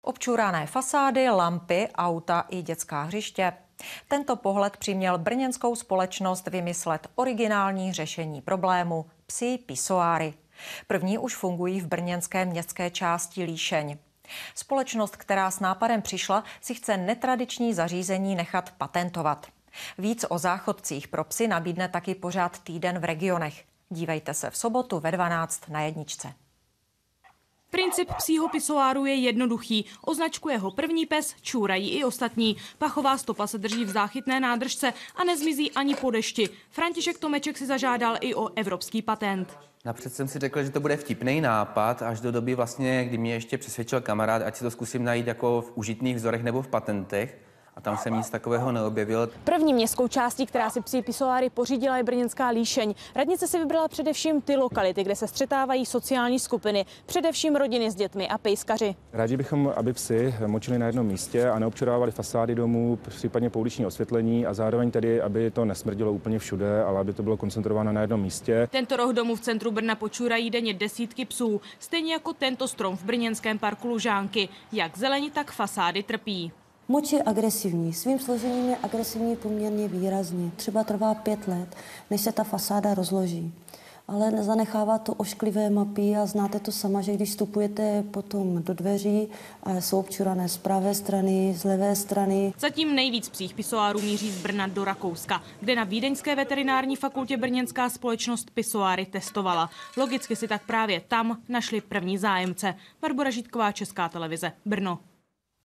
Občurané fasády, lampy, auta i dětská hřiště. Tento pohled přiměl brněnskou společnost vymyslet originální řešení problému psí pisoáry. První už fungují v brněnské městské části Líšeň. Společnost, která s nápadem přišla, si chce netradiční zařízení nechat patentovat. Víc o záchodcích pro psy nabídne taky pořád Týden v regionech. Dívejte se v sobotu ve 12 na Jedničce. Princip psího pisoáru je jednoduchý. Označkuje ho první pes, čůrají i ostatní. Pachová stopa se drží v záchytné nádržce a nezmizí ani po dešti. František Tomeček si zažádal i o evropský patent. Napřed jsem si řekl, že to bude vtipný nápad, až do doby vlastně, kdy mě ještě přesvědčil kamarád, ať si to zkusím najít jako v užitných vzorech nebo v patentech. A tam jsem nic takového neobjevil. První městskou částí, která si psí pisoáry pořídila, je brněnská Líšeň. Radnice si vybrala především ty lokality, kde se střetávají sociální skupiny, především rodiny s dětmi a pejskaři. Rádi bychom, aby psi močili na jednom místě a neobčurovali fasády domů, případně pouliční osvětlení a zároveň tedy, aby to nesmrdilo úplně všude, ale aby to bylo koncentrováno na jednom místě. Tento roh domu v centru Brna počurají denně desítky psů, stejně jako tento strom v brněnském parku Lužánky. Jak zelení, tak fasády trpí. Moč je agresivní, svým složením je agresivní poměrně výrazně. Třeba trvá 5 let, než se ta fasáda rozloží. Ale zanechává to ošklivé mapy a znáte to sama, že když vstupujete potom do dveří, jsou občurané z pravé strany, z levé strany. Zatím nejvíc psích pisoárů míří z Brna do Rakouska, kde na Vídeňské veterinární fakultě brněnská společnost pisoáry testovala. Logicky si tak právě tam našli první zájemce. Barbora Žítková, Česká televize, Brno.